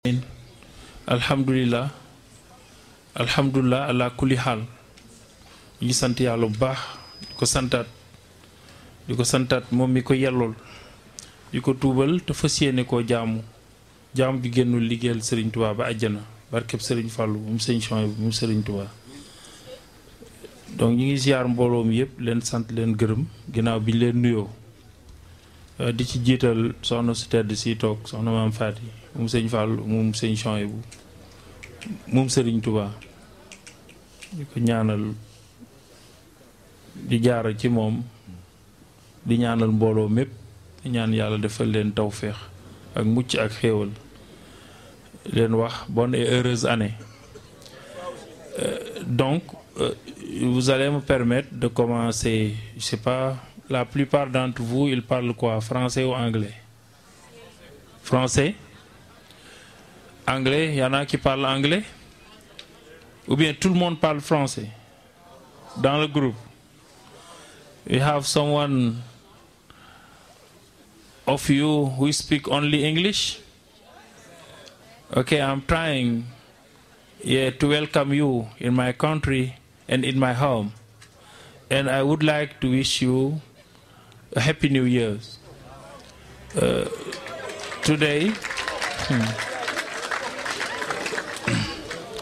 alhamdulillah ala kulli xaal ñu sant yàlla bu baax di ko santaat moom mi ko yellool di ko tuubal te fas yéene koo jaamu bi génnul liggéeyal Serigne Touba ba àjjana barkeb Serigne Fallou moom Serigne Chouaïbou moom Serigne Touba. Donc ñu ngi ziar mbooloo mi yëpp leen sant leen gërëm ginnaaw bi ñu leen nuyoo di ci jiital soxna su tedd si toog soxna maam Faty moom Serigne Fallou moom Serigne Chouaïbou moom Serigne Touba di ko ñaanal di jaara ci moom di ñaanal mbooloo mépp di ñaan yàlla defal leen tawféex ak mucc ak xéewal leen wax bonne et heureuse année. Donc vous allez me permettre de commencer, je sais pas, la plupart d'entre vous ils parlent quoi, français ou anglais? Français? Anglais? Il y en a qui parlent anglais? Ou bien tout le monde parle français dans le groupe? We have someone of you who speak only English? Okay, I'm trying to welcome you in my country and in my home. And I would like to wish you a Happy New Year. Today,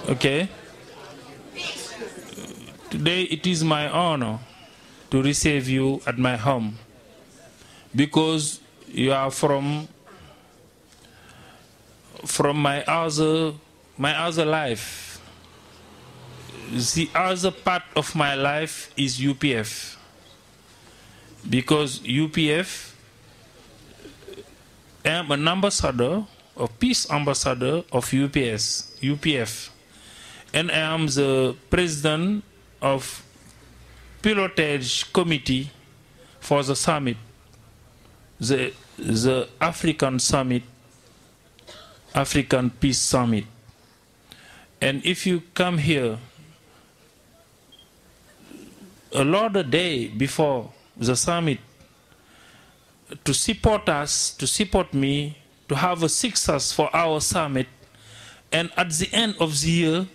okay, today it is my honor to receive you at my home because you are from my other life. The other part of my life is UPF, because UPF, I am an ambassador, a peace ambassador of UPF, and I am the president of pilotage committee for the summit, the African Summit, African Peace Summit. And if you come here a lot of day before the summit to support us, to support me, to have a success for our summit, and at the end of the year,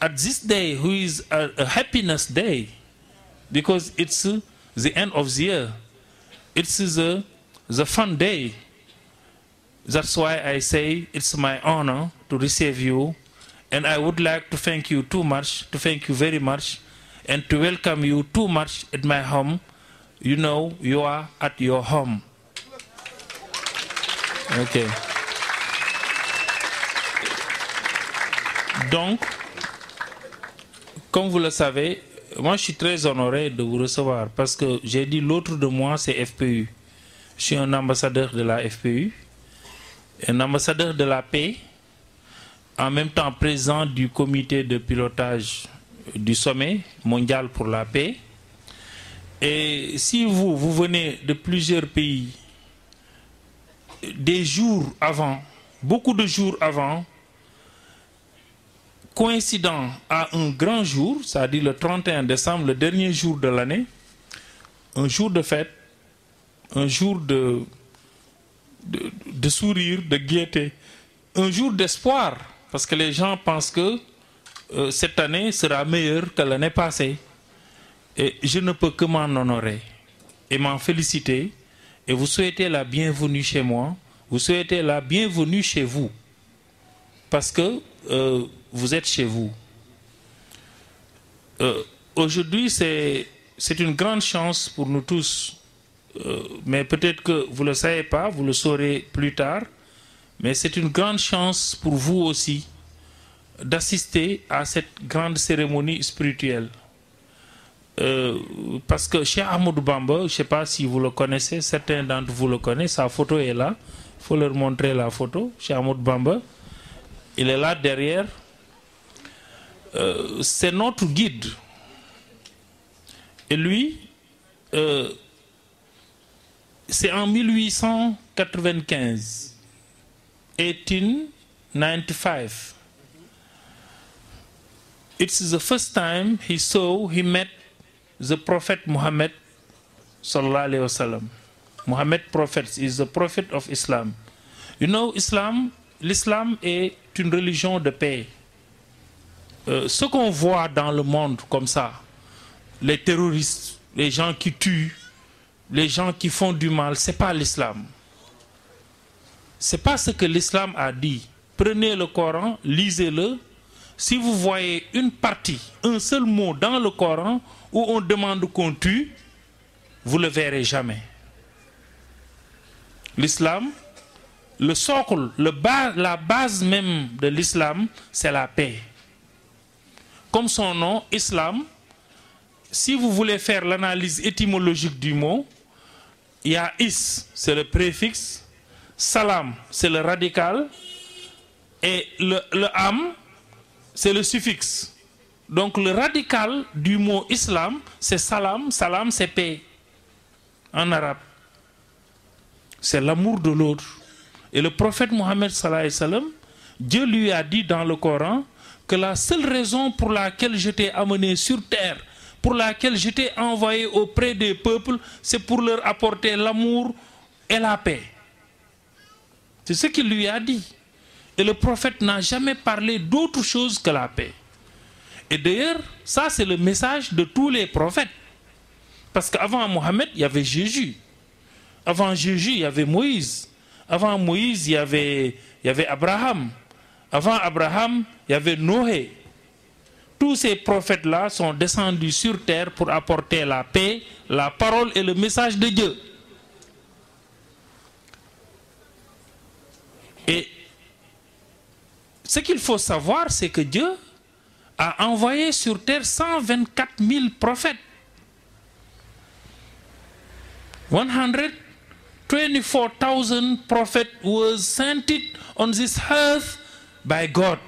at this day, who is a happiness day, because it's the end of the year, it's the fun day. That's why I say it's my honor to receive you, and I would like to thank you very much, and to welcome you too much at my home. You know, you are at your home. Okay. Donc, comme vous le savez, moi je suis très honoré de vous recevoir parce que j'ai dit l'autre de moi c'est FPU. Je suis un ambassadeur de la FPU, un ambassadeur de la paix, en même temps président du comité de pilotage du sommet mondial pour la paix. Et si vous venez de plusieurs pays, des jours avant, beaucoup de jours avant, coïncident à un grand jour, c'est-à-dire le 31 décembre, le dernier jour de l'année, un jour de fête, un jour de sourire, de gaieté, un jour d'espoir, parce que les gens pensent que cette année sera meilleure que l'année passée. Et je ne peux que m'en honorer et m'en féliciter et vous souhaiter la bienvenue chez moi, vous souhaiter la bienvenue chez vous, parce que vous êtes chez vous. Aujourd'hui, c'est une grande chance pour nous tous, mais peut-être que vous ne le savez pas, vous le saurez plus tard, mais c'est une grande chance pour vous aussi d'assister à cette grande cérémonie spirituelle. Parce que Cheikh Ahmadou Bamba, je ne sais pas si vous le connaissez, certains d'entre vous le connaissent, sa photo est là, il faut leur montrer la photo. Cheikh Ahmadou Bamba, il est là derrière. C'est notre guide. Et lui, c'est en 1895, 1895. It's the first time he met the Prophet Muhammad sallallahu alayhi wa sallam. Muhammad Prophet is the Prophet of Islam. You know, Islam l'islam est une religion de paix. Ce qu'on voit dans le monde comme ça, les terroristes, les gens qui tuent, les gens qui font du mal, c'est pas l'islam. C'est pas ce que l'islam a dit. Prenez le Coran, lisez-le. Si vous voyez une partie, un seul mot dans le Coran où on demande qu'on tue, vous le verrez jamais. L'islam, le socle, la base même de l'islam, c'est la paix. Comme son nom, islam, si vous voulez faire l'analyse étymologique du mot, il y a is, c'est le préfixe, salam, c'est le radical, et le am, c'est le suffixe. Donc le radical du mot islam, c'est salam, salam c'est paix en arabe. C'est l'amour de l'autre. Et le prophète Mohammed sallallahu alayhi wa sallam, Dieu lui a dit dans le Coran que la seule raison pour laquelle je t'ai amené sur terre, pour laquelle je t'ai envoyé auprès des peuples, c'est pour leur apporter l'amour et la paix. C'est ce qu'il lui a dit. Et le prophète n'a jamais parlé d'autre chose que la paix. Et d'ailleurs, ça c'est le message de tous les prophètes. Parce qu'avant Mohammed, il y avait Jésus. Avant Jésus, il y avait Moïse. Avant Moïse, il y avait Abraham. Avant Abraham, il y avait Noé. Tous ces prophètes-là sont descendus sur terre pour apporter la paix, la parole et le message de Dieu. Et ce qu'il faut savoir, c'est que Dieu a envoyé sur terre 124 000 prophètes. 124,000 prophets was sent on this earth by God.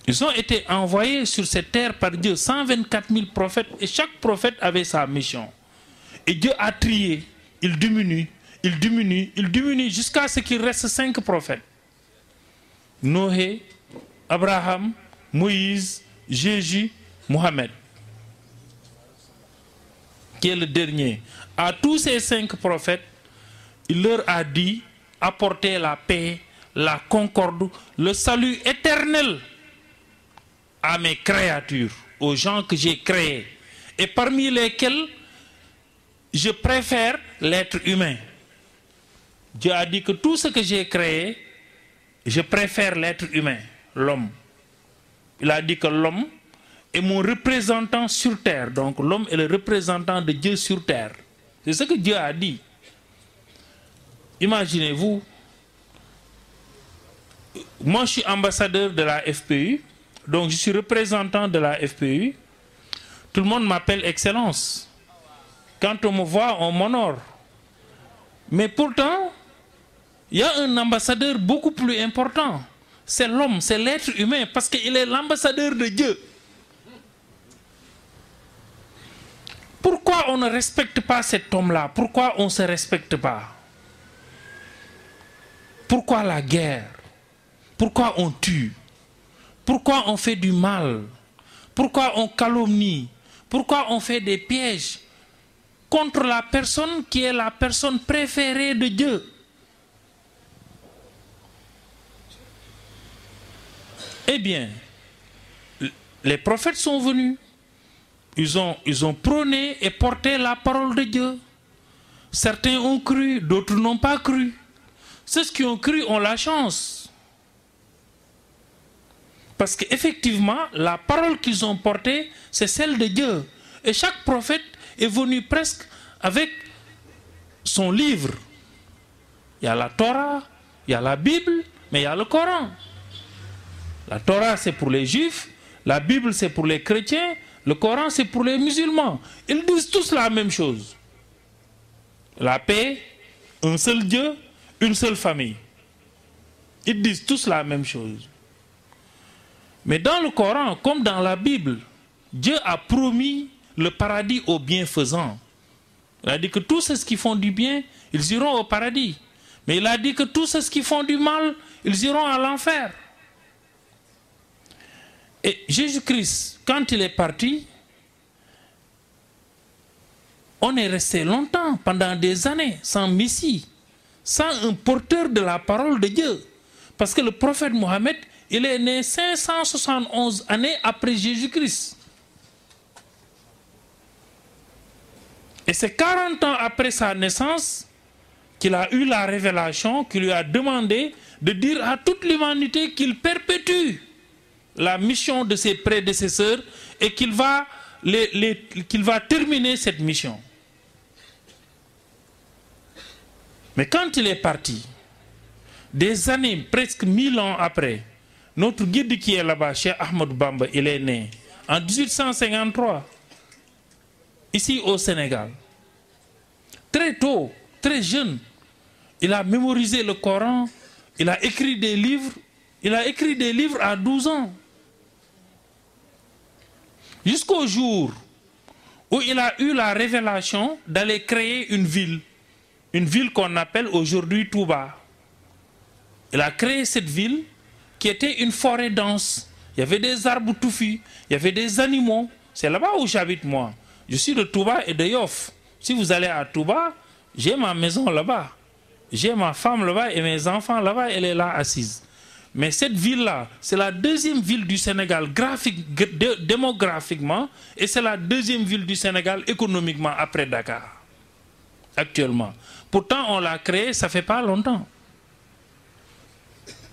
Ils ont été envoyés sur cette terre par Dieu, 124 000 prophètes, et chaque prophète avait sa mission. Et Dieu a trié, il diminue, il diminue, il diminue, jusqu'à ce qu'il reste 5 prophètes. Noé, Abraham, Moïse, Jésus, Mohammed, qui est le dernier. À tous ces 5 prophètes, il leur a dit, apportez la paix, la concorde, le salut éternel à mes créatures, aux gens que j'ai créés, et parmi lesquels je préfère l'être humain. Dieu a dit que tout ce que j'ai créé, je préfère l'être humain, l'homme. Il a dit que l'homme est mon représentant sur terre. Donc l'homme est le représentant de Dieu sur terre. C'est ce que Dieu a dit. Imaginez-vous, moi je suis ambassadeur de la FPU, donc je suis représentant de la FPU. Tout le monde m'appelle Excellence. Quand on me voit, on m'honore. Mais pourtant, il y a un ambassadeur beaucoup plus important. C'est l'homme, c'est l'être humain, parce qu'il est l'ambassadeur de Dieu. Pourquoi on ne respecte pas cet homme-là? Pourquoi on ne se respecte pas? Pourquoi la guerre? Pourquoi on tue? Pourquoi on fait du mal? Pourquoi on calomnie? Pourquoi on fait des pièges contre la personne qui est la personne préférée de Dieu? Eh bien, les prophètes sont venus. Ils ont prôné et porté la parole de Dieu. Certains ont cru, d'autres n'ont pas cru. Ceux qui ont cru ont la chance. Parce qu'effectivement, la parole qu'ils ont portée, c'est celle de Dieu. Et chaque prophète est venu presque avec son livre. Il y a la Torah, il y a la Bible, mais il y a le Coran. La Torah, c'est pour les Juifs, la Bible, c'est pour les chrétiens, le Coran, c'est pour les musulmans. Ils disent tous la même chose. La paix, un seul Dieu, une seule famille. Ils disent tous la même chose. Mais dans le Coran, comme dans la Bible, Dieu a promis le paradis aux bienfaisants. Il a dit que tous ceux qui font du bien, ils iront au paradis. Mais il a dit que tous ceux qui font du mal, ils iront à l'enfer. Et Jésus-Christ, quand il est parti, on est resté longtemps, pendant des années, sans Messie, sans un porteur de la parole de Dieu. Parce que le prophète Mohammed, il est né 571 années après Jésus-Christ. Et c'est 40 ans après sa naissance qu'il a eu la révélation qui lui a demandé de dire à toute l'humanité qu'il perpétue la mission de ses prédécesseurs et qu'il va terminer cette mission. Mais quand il est parti, des années, presque 1000 ans après, notre guide qui est là-bas, Cheikh Ahmadou Bamba, il est né en 1853, ici au Sénégal. Très tôt, très jeune, il a mémorisé le Coran, il a écrit des livres, à 12 ans. Jusqu'au jour où il a eu la révélation d'aller créer une ville qu'on appelle aujourd'hui Touba. Il a créé cette ville qui était une forêt dense. Il y avait des arbres touffus, il y avait des animaux. C'est là-bas où j'habite moi. Je suis de Touba et de Yoff. Si vous allez à Touba, j'ai ma maison là-bas. J'ai ma femme là-bas et mes enfants là-bas, elle est là assise. Mais cette ville-là, c'est la deuxième ville du Sénégal démographiquement et c'est la deuxième ville du Sénégal économiquement après Dakar, actuellement. Pourtant, on l'a créée, ça fait pas longtemps.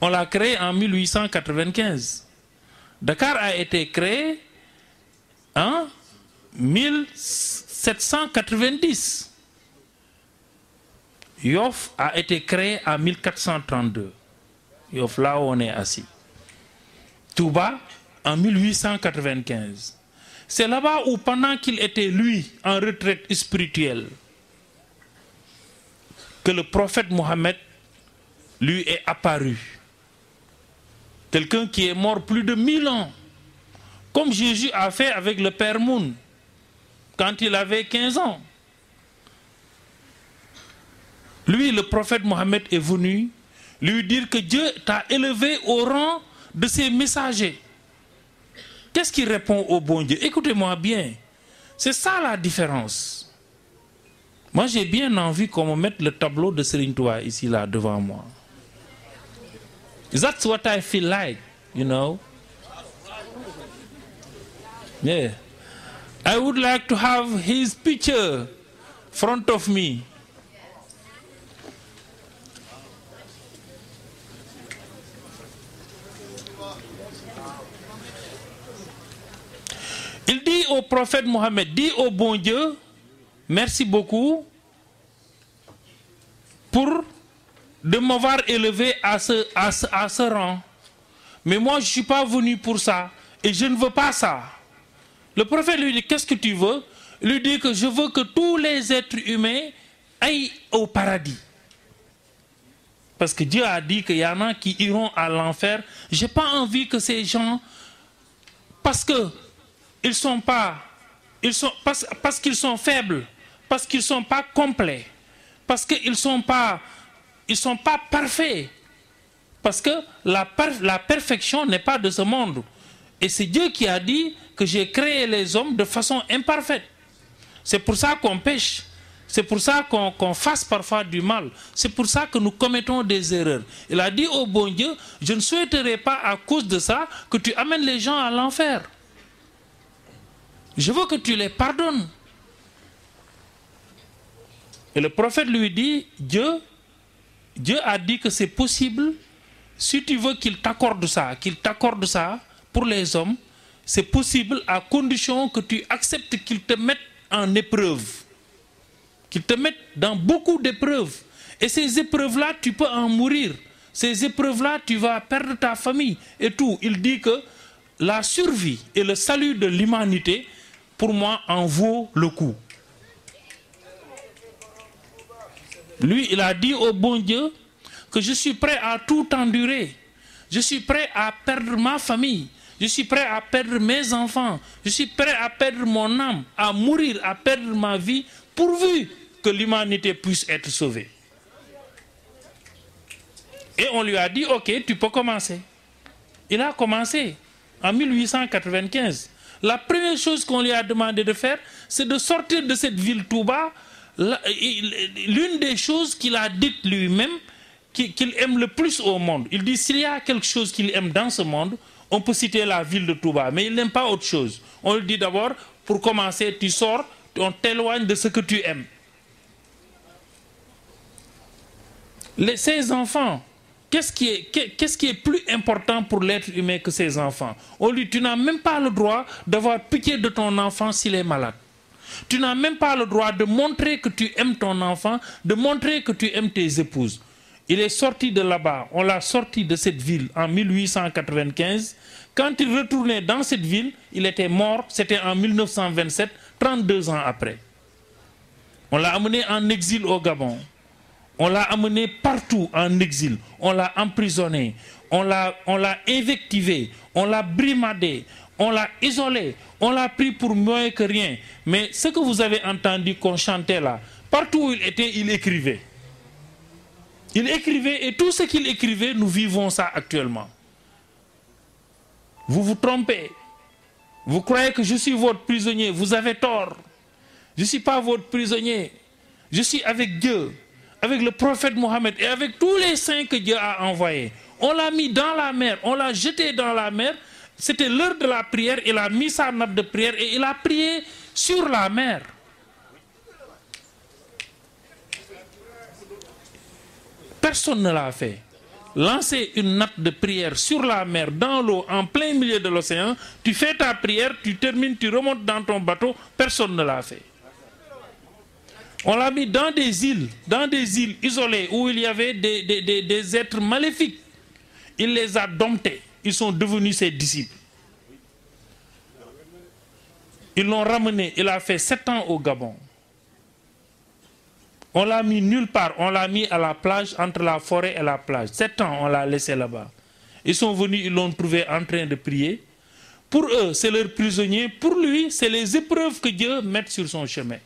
On l'a créée en 1895. Dakar a été créé en 1790. Yoff a été créé en 1432. Yoff, là où on est assis. Touba, en 1895. C'est là-bas où, pendant qu'il était, lui, en retraite spirituelle, que le prophète Mohammed lui est apparu. Quelqu'un qui est mort plus de 1000 ans. Comme Jésus a fait avec le Père Moun, quand il avait 15 ans. Lui, le prophète Mohammed est venu lui dire que Dieu t'a élevé au rang de ses messagers. Qu'est-ce qu'il répond au bon Dieu? Écoutez-moi bien. C'est ça la différence. Moi, j'ai bien envie qu'on me mette le tableau de Serigne Touba ici, là, devant moi. That's what I feel like, you know. Yeah. I would like to have his picture in front of me. Il dit au prophète Mohammed, dit au bon Dieu, merci beaucoup de m'avoir élevé à ce rang. Mais moi, je ne suis pas venu pour ça et je ne veux pas ça. Le prophète lui dit, qu'est-ce que tu veux? Il lui dit que je veux que tous les êtres humains aillent au paradis. Parce que Dieu a dit qu'il y en a qui iront à l'enfer. Je n'ai pas envie que ces gens, parce qu'ils sont faibles, parce qu'ils ne sont pas complets, parce qu'ils ne sont pas parfaits, parce que la perfection n'est pas de ce monde. Et c'est Dieu qui a dit que j'ai créé les hommes de façon imparfaite. C'est pour ça qu'on pêche. C'est pour ça qu'on fasse parfois du mal. C'est pour ça que nous commettons des erreurs. Il a dit au bon Dieu, je ne souhaiterais pas à cause de ça que tu amènes les gens à l'enfer. Je veux que tu les pardonnes. Et le prophète lui dit, Dieu a dit que c'est possible, si tu veux qu'il t'accorde ça pour les hommes, c'est possible à condition que tu acceptes qu'il te mette en épreuve. Qu'il te mette dans beaucoup d'épreuves. Et ces épreuves-là, tu peux en mourir. Ces épreuves-là, tu vas perdre ta famille et tout. Il dit que la survie et le salut de l'humanité, pour moi, en vaut le coup. Lui, il a dit au bon Dieu que je suis prêt à tout endurer. Je suis prêt à perdre ma famille. Je suis prêt à perdre mes enfants. Je suis prêt à perdre mon âme, à mourir, à perdre ma vie, pourvu que l'humanité puisse être sauvée. Et on lui a dit, ok, tu peux commencer. Il a commencé en 1895. La première chose qu'on lui a demandé de faire, c'est de sortir de cette ville Touba, l'une des choses qu'il a dites lui-même, qu'il aime le plus au monde. Il dit, s'il y a quelque chose qu'il aime dans ce monde, on peut citer la ville de Touba, mais il n'aime pas autre chose. On lui dit d'abord, pour commencer, tu sors, on t'éloigne de ce que tu aimes. Ces enfants, qu'est-ce qui est plus important pour l'être humain que ces enfants? On lui dit, tu n'as même pas le droit d'avoir pitié de ton enfant s'il est malade. Tu n'as même pas le droit de montrer que tu aimes ton enfant, de montrer que tu aimes tes épouses. Il est sorti de là-bas, on l'a sorti de cette ville en 1895. Quand il retournait dans cette ville, il était mort, c'était en 1927, 32 ans après. On l'a amené en exil au Gabon. On l'a amené partout en exil. On l'a emprisonné, on l'a invectivé, on l'a brimandé, on l'a isolé, on l'a pris pour moins que rien. Mais ce que vous avez entendu qu'on chantait là, partout où il était, il écrivait. Il écrivait et tout ce qu'il écrivait, nous vivons ça actuellement. Vous vous trompez. Vous croyez que je suis votre prisonnier. Vous avez tort. Je ne suis pas votre prisonnier. Je suis avec Dieu, avec le prophète Mohammed et avec tous les saints que Dieu a envoyés. On l'a mis dans la mer, on l'a jeté dans la mer. C'était l'heure de la prière. Il a mis sa nappe de prière et il a prié sur la mer. Personne ne l'a fait. Lancer une nappe de prière sur la mer, dans l'eau, en plein milieu de l'océan, tu fais ta prière, tu termines, tu remontes dans ton bateau, personne ne l'a fait. On l'a mis dans des îles isolées où il y avait des êtres maléfiques. Il les a domptés. Ils sont devenus ses disciples. Ils l'ont ramené. Il a fait 7 ans au Gabon. On l'a mis nulle part. On l'a mis à la plage, entre la forêt et la plage. 7 ans, on l'a laissé là-bas. Ils sont venus, ils l'ont trouvé en train de prier. Pour eux, c'est leur prisonnier. Pour lui, c'est les épreuves que Dieu met sur son chemin.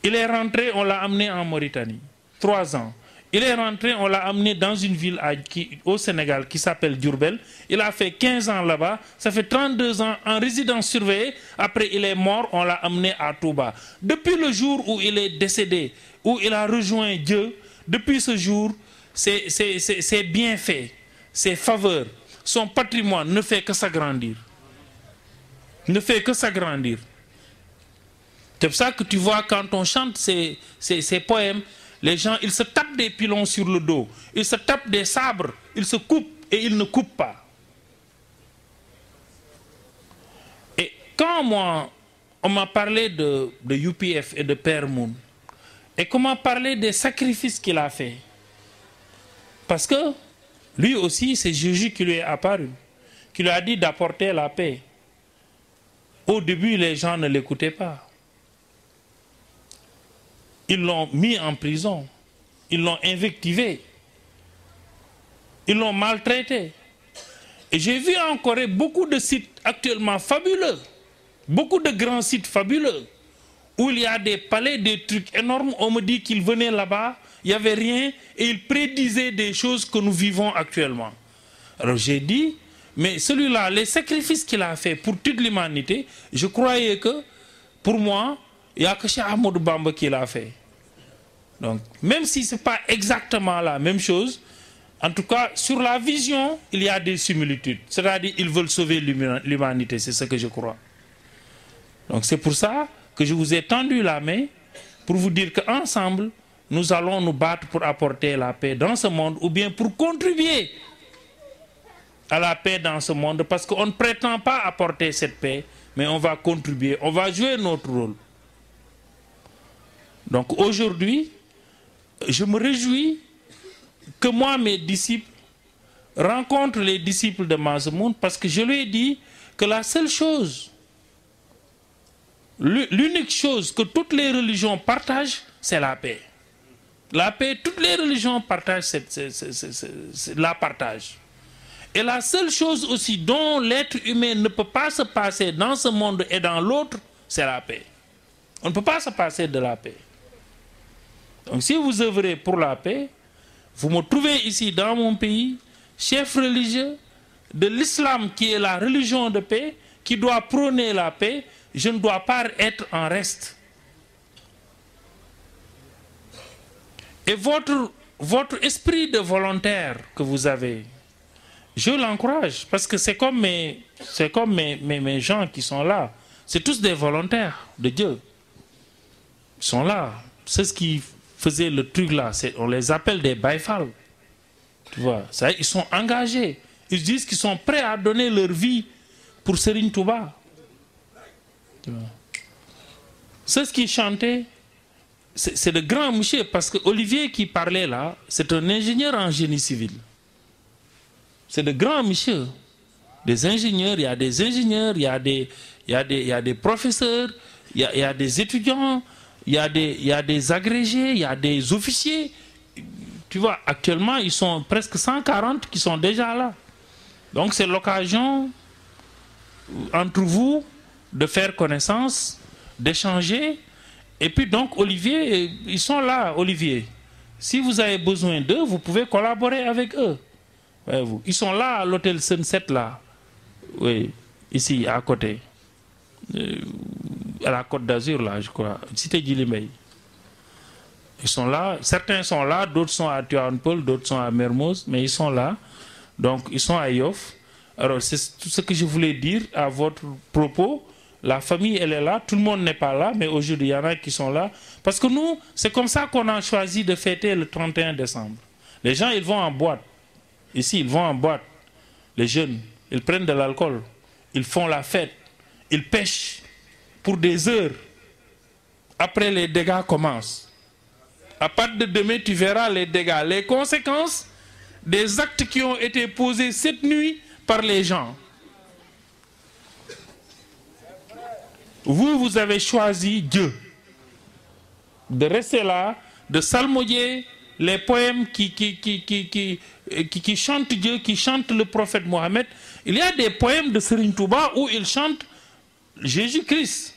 Il est rentré, on l'a amené en Mauritanie. 3 ans. Il est rentré, on l'a amené dans une ville au Sénégal qui s'appelle Diourbel. Il a fait 15 ans là-bas. Ça fait 32 ans en résidence surveillée. Après, il est mort, on l'a amené à Touba. Depuis le jour où il est décédé, où il a rejoint Dieu, depuis ce jour, ses bienfaits, ses faveurs, son patrimoine ne fait que s'agrandir. Ne fait que s'agrandir. C'est pour ça que tu vois, quand on chante ces poèmes, les gens, ils se tapent des pilons sur le dos, ils se tapent des sabres, ils se coupent et ils ne coupent pas. Et quand moi, on m'a parlé de UPF et de Père Moon, et qu'on m'a parlé des sacrifices qu'il a fait, parce que lui aussi, c'est Jésus qui lui est apparu, qui lui a dit d'apporter la paix. Au début, les gens ne l'écoutaient pas. Ils l'ont mis en prison, ils l'ont invectivé, ils l'ont maltraité. Et j'ai vu en Corée beaucoup de sites actuellement fabuleux, beaucoup de grands sites fabuleux, où il y a des palais, des trucs énormes. On me dit qu'il venait là-bas, il n'y avait rien, et il prédisait des choses que nous vivons actuellement. Alors j'ai dit, mais celui-là, les sacrifices qu'il a fait pour toute l'humanité, je croyais que, pour moi, il n'y a que Cheikh Ahmadou Bamba qui l'a fait. Donc, même si ce n'est pas exactement la même chose, en tout cas, sur la vision, il y a des similitudes. C'est-à-dire qu'ils veulent sauver l'humanité, c'est ce que je crois. Donc, c'est pour ça que je vous ai tendu la main pour vous dire qu'ensemble, nous allons nous battre pour apporter la paix dans ce monde ou bien pour contribuer à la paix dans ce monde, parce qu'on ne prétend pas apporter cette paix, mais on va contribuer, on va jouer notre rôle. Donc, aujourd'hui, je me réjouis que moi, mes disciples, rencontrent les disciples de Masemoun, parce que je lui ai dit que la seule chose, l'unique chose que toutes les religions partagent, c'est la paix. La paix, toutes les religions partagent, la partagent. Et la seule chose aussi dont l'être humain ne peut pas se passer dans ce monde et dans l'autre, c'est la paix. On ne peut pas se passer de la paix. Donc si vous œuvrez pour la paix, vous me trouvez ici dans mon pays, chef religieux de l'islam qui est la religion de paix, qui doit prôner la paix. Je ne dois pas être en reste. Et votre esprit de volontaire que vous avez, je l'encourage parce que c'est comme mes gens qui sont là. C'est tous des volontaires de Dieu. Ils sont là. C'est ce qui faisait le truc là. On les appelle des baïfals. Tu vois, ça, ils sont engagés. Ils disent qu'ils sont prêts à donner leur vie pour Serigne Touba. Tu vois. C'est ce qui chantait. C'est de grands monsieur, parce que Olivier qui parlait là, c'est un ingénieur en génie civil. C'est de grands monsieur. Des ingénieurs, il y a des ingénieurs, il y a des professeurs, il y a des étudiants, il y a des agrégés, il y a des officiers. Tu vois, actuellement, ils sont presque 140 qui sont déjà là. Donc c'est l'occasion entre vous de faire connaissance, d'échanger. Et puis donc, Olivier, ils sont là, Olivier. Si vous avez besoin d'eux, vous pouvez collaborer avec eux. Voyez-vous. Ils sont là à l'hôtel Sunset, là. Oui, ici, à côté. À la Côte d'Azur, là, je crois. Cité Djilimey. Ils sont là. Certains sont là, d'autres sont à Tivaouane-Peulh, d'autres sont à Mermoz, mais ils sont là. Donc, ils sont à Yoff. Alors, c'est tout ce que je voulais dire à votre propos. La famille, elle est là, tout le monde n'est pas là, mais aujourd'hui, il y en a qui sont là. Parce que nous, c'est comme ça qu'on a choisi de fêter le 31 décembre. Les gens, ils vont en boîte. Ici, ils vont en boîte. Les jeunes, ils prennent de l'alcool. Ils font la fête. Ils pêchent pour des heures. Après, les dégâts commencent. À partir de demain, tu verras les dégâts. Les conséquences des actes qui ont été posés cette nuit par les gens. Vous avez choisi Dieu. De rester là, de salmodier les poèmes qui chantent Dieu, qui chantent le prophète Mohammed. Il y a des poèmes de Serigne Touba où il chante Jésus-Christ.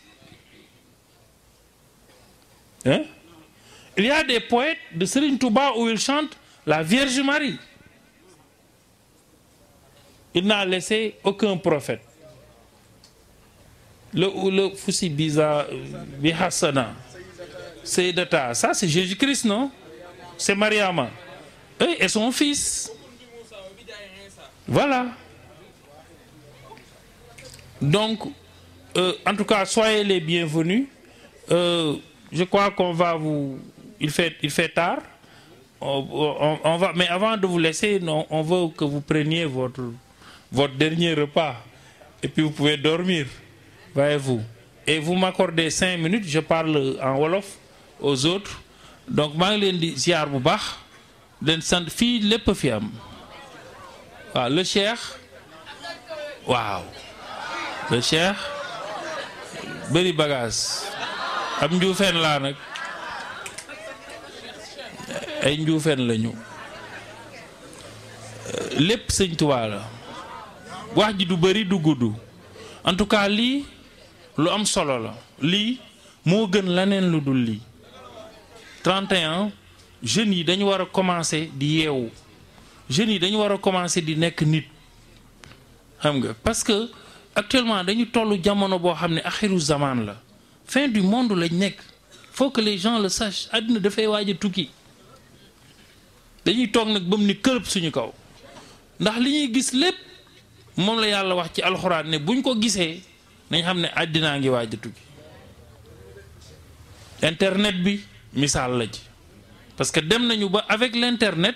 Hein? Il y a des poètes de Serigne Touba où il chante la Vierge Marie. Il n'a laissé aucun prophète. Le Foussi Biza Bihassana, Seydata, ça c'est Jésus-Christ, non? C'est Mariama. Et son fils. Voilà. Donc, en tout cas, soyez les bienvenus. Je crois qu'on va vous... Il fait tard. On va... Mais avant de vous laisser, on veut que vous preniez votre dernier repas. Et puis vous pouvez dormir. Voyez-vous. Et vous m'accordez 5 minutes, je parle en Wolof aux autres. Donc, je vais vous ziar bu baax leen sant fii lépp fi am. Waaw, le cheikh. Waaw. Le cheikh. Bëri bagage. Am njuufeen laa nag. Ay njuufeen lañu. Lépp Sëñ Tuubaa la. Wax ji du bëri du gudd. En tout cas, lii lu am solo la. Lii moo gën leneen lu dul lii. 31 jeunes yi dañu war a commencer di yeewu. Jeunes yi dañu war a commencer di nekk nit. Xam nga parce que actuellement dañu tollu jamono boo xam ne axiru zaman la. Fin du monde lañ nekk. Faut que les gens le sachent. Àddina dafay waaj a tukki. Dañuy toog nag ba mu ni kërëb suñu kaw. Ndax li ñuy gis lépp moom la yàlla wax ci alxuraan ne buñ ko gisee nañ xam ne àddinaa ngi waaj a tukki. Internet bi misal la ci parce que dem nañu ba avec l'internet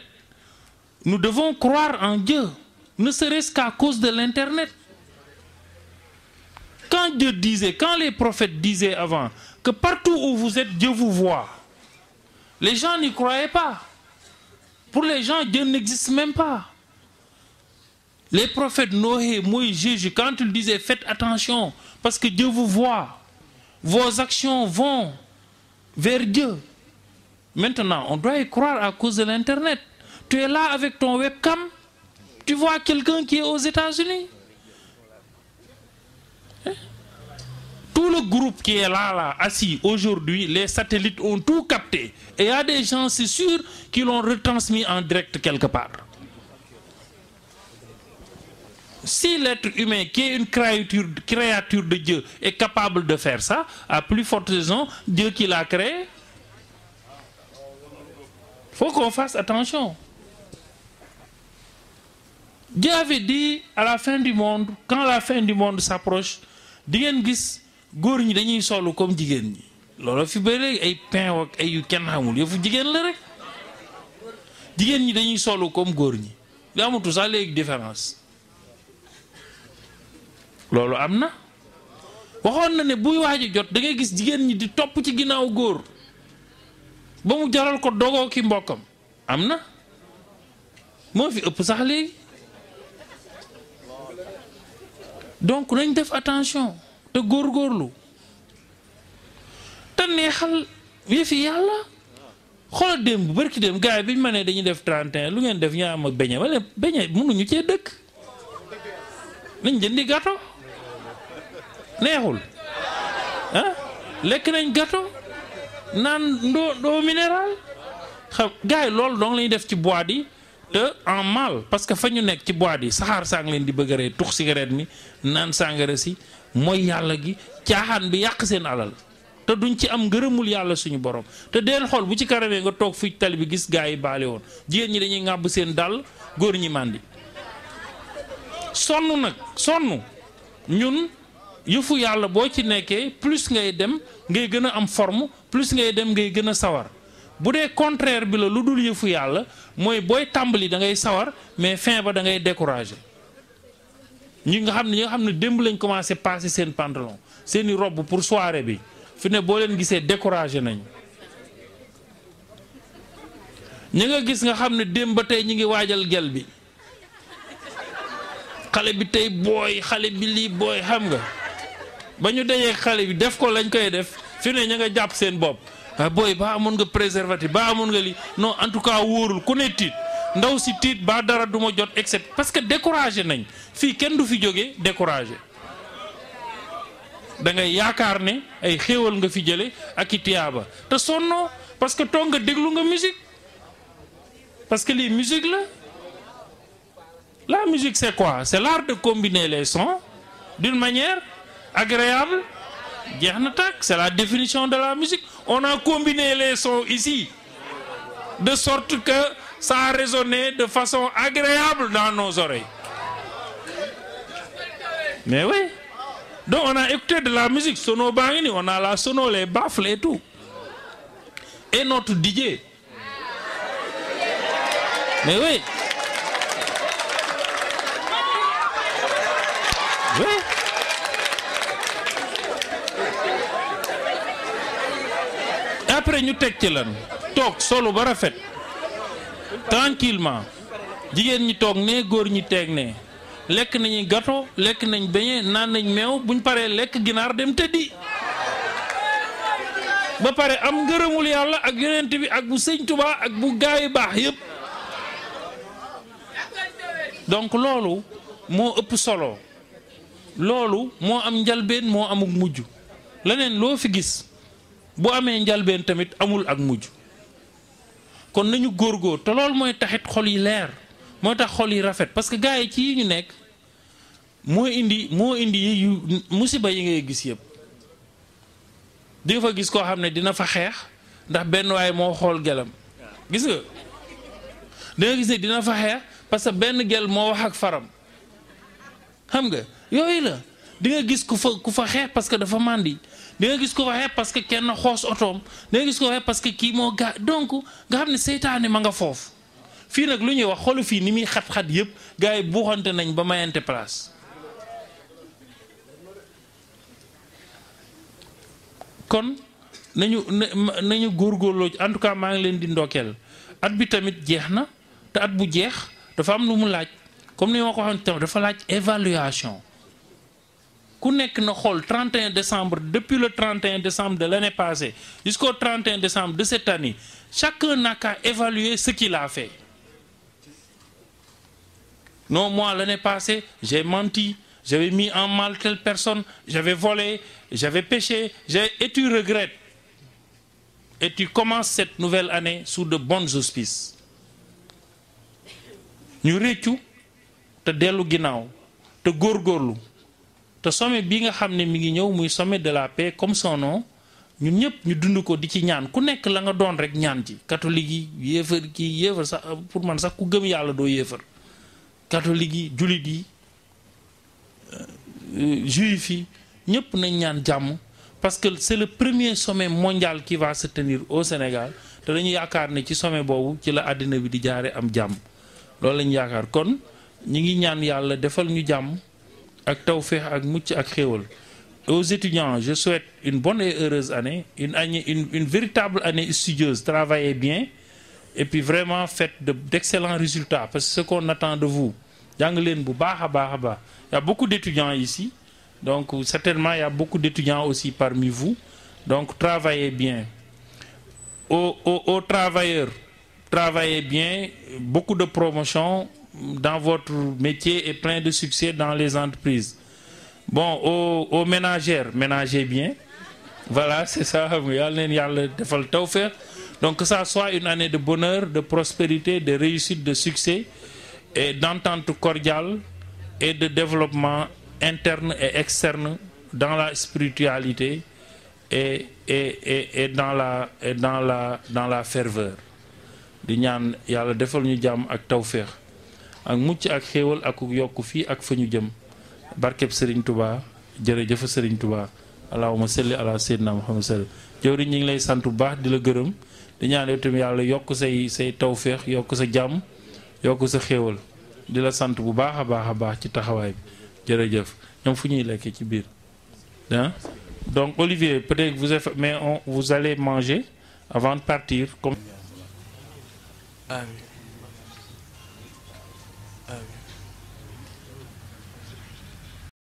nous devons croire en Dieu ne serait-ce qu'à cause de l'internet. Quand Dieu disait, quand les prophètes disaient avant que partout où vous êtes Dieu vous voit, les gens n'y croyaient pas. Pour les gens, Dieu n'existe même pas. Les prophètes Noé, Moïse, Jésus, quand ils disaient faites attention parce que Dieu vous voit, vos actions vont vers Dieu. Maintenant, on doit y croire à cause de l'internet. Tu es là avec ton webcam, tu vois quelqu'un qui est aux États-Unis. Tout le groupe qui est là, assis aujourd'hui, les satellites ont tout capté. Et il y a des gens, c'est sûr, qui l'ont retransmis en direct quelque part. Si l'être humain, qui est une créature de Dieu, est capable de faire ça, à plus forte raison, Dieu qui l'a créé. faut qu'on fasse attention. Dieu avait dit à la fin du monde, quand la fin du monde s'approche, di ngeen gis góor ñi dañuy solu comme jigéen ñi. Loolu fi ba léegi ay pain ak ay yu kenn xamul yëfu jigéen la rek. Jigéen ñi dañuy solu comme góor ñi. Li amatu sax léegi différence. Loolu am na. Waxoon na ne buy waaj jot da ngay gis jigéen ñi di topp ci ginnaaw góor ba mu jaral ko dogoo ki mbokkam. Am na. Moo fi ëpp sax léegi. Donc nañ def attention te góorgóorlu te neexal yëfi yàlla xoolal démb barki démb gars yi bi ñu ma nee dañuy def 31 lu ngeen def ñu am ak beñe wala beñe mënuñu cee dëkk nañ jëndi gâteau neexul ah lekk nañ gâteau naan ndoo minéral xam gars yi loolu dong lañuy def ci boîte yi te en mal parce que fa ñu nekk ci boîte yi saxaar sang leen di bëgg a rey tux cigarette mi naan sàngara si mooy yàlla gi caaxaan bi yàq seen alal te duñ ci am ngërëmul yàlla suñu borom te deen xool bu ci karamee nga toog fi tali bi gis gaa yi baale woon jigéen ñi dañuy ŋàbb seen dàll góor ñi màndi sonn nag sonn ñun yëfu yàlla boo ci nekkee plus ngay dem ngay gën a am forme plus ngay dem ngay gën a sawar bu dee contraire bi la lu dul yëfu yàlla mooy booy tàmbali da ngay sawar mais fin ba da ngay découragé ñi nga xam ne démb lañ commencé passer seen pantalon seeni robe pour soirée bi fi ne boo leen gisee découragé nañ ñi nga gis nga xam ne démb ba tey ñi ngi waajal gel bi xale bi tey booy xale bi lii booy xam nga ba ñu dajee xale bi def ko lañ koy def fi ne ña nga jàpp seen bopp booy ba amoon nga préservatif ba amoon nga li non en tout cas wóorul ku ne tiit ndaw si tiit ba dara du ma jot except parce que découragé nañ fii kenn du fi jógee découragé da ngay yaakaar ne ay xéewal nga fi jële ak i tiyaaba te sonnoo parce que toog nga déglu nga musique parce que lii musique la musique c'est quoi? C'est l'art de combiner les sons d'une manière agréable. C'est la définition de la musique. On a combiné les sons ici de sorte que ça a résonné de façon agréable dans nos oreilles. Mais oui. Donc on a écouté de la musique sono bangini, on a la sono, les baffles et tout. Et notre DJ. Mais oui. Oui. Après ñu teg ci lan toog solo ba rafet tranquillement jigéen ñi toog ne góor ñi teeg ne lekk nañu gâteau lekk nañ beñe naan nañ meew buñ paree lekk ginaar dem tëddi ba pare am ngërëmul yàlla ak yonent bi ak bu sëñ Tuubaa ak bu gaa yi baax yépp donc loolu moo ëpp solo loolu moo am njalbeen moo amuk mujj leneen loo fi gis bu amee njalbeen tamit amul ak mujj kon nañu góorgóor te loolu mooy taxit xol yi leer moo tax xol yi rafet parce que gars yi ci yi ñu nekk moo indi yu musiba yi ngay gis yëpp di nga fa gis koo xam ne dina fa xeex ndax benn waay moo xool gelam gis nga da nga gis ne dina fa xeex parce que benn gel moo wax ak faram xam nga yooyu la di nga gis ku fa xeex parce que dafa màndi di nga gis ko waxee parce que kenn xoos otoom di nga gis ko waxee parce que kii moo gaa donc nga xam ne seytaane ma nga foofu fii nag lu ñuy wax xoolu fii ni muy xat-xat yëpp gars yi buuxante nañ ba mayante place kon nañu góorgóorloo en tout cas maa ngi leen di ndokkeel at bi tamit jeex na te at bu jeex dafa am lu mu laaj comme ni ma ko waxoon tamit dafa laaj évaluation ku nekk na xool 31 décembre depuis le 31 décembre de l'année passée jusqu'au 31 décembre de cette année chacun n'a qu'à évaluer ce qu'il a fait. Non, moi l'année passée j'ai menti, j'avais mis en mal telle personne, j'avais volé, j'avais péché, et tu regrettes et tu commences cette nouvelle année sous de bons auspices. ñu réccu te dellu ginnaaw te góorgóorlu te sommet bi nga xam ne mi ngi ñëw muy sommet de la paix comme son nom ñun ñëpp ñu dund ko di ci ñaan ku nekk la nga doon rek ñaan ci catholique yi yéefar kii yéefar sax pour man sax ku gëm yàlla doo yéefar catholique yi jullit yi juif yi ñëpp nañ ñaan jàmm parce que c'est le premier sommet mondial qui va se tenir au Sénégal te dañu yaakaar ne ci sommet boobu ci la àddina bi di jaare am jàmm loolu lañu yaakaar kon ñi ngi ñaan yàlla defal ñu jàmm ak tawféex ak mucc ak xéewal. Aux étudiants, je souhaite une bonne et heureuse année, une véritable année studieuse, travaillez bien et puis vraiment faites d'excellents résultats parce que ce qu'on attend de vous. Il y a beaucoup d'étudiants ici, donc certainement il y a beaucoup d'étudiants aussi parmi vous, donc travaillez bien. Aux travailleurs, travaillez bien, beaucoup de promotions dans votre métier et plein de succès dans les entreprises. Bon, aux ménagères, ménagez bien. Voilà, c'est ça. Donc que ça soit une année de bonheur, de prospérité, de réussite, de succès, et d'entente cordiale et de développement interne et externe dans la spiritualité et dans la ferveur. Di ñaan yàlla defal ñu jàmm ak tawféex ak mucc ak xéewal ak yokku fii ak fa ñu jëm. barkeb Serigne Touba jërëjëf Serigne Touba allahumma salli ala sayyidina Muhammad sallam jëwriñ ñi ngi lay sant bu baax di la gërëm di ñaan yow tamit yàlla yokk say tawféex yokk sa jàmm yokk sa xéewal di la sant bu baax a baax ci taxawaay bi jërëjëf ñoom fu ñuy lekkee ci biir ah donc Olivier peut-être vous allez manger avant de partir comme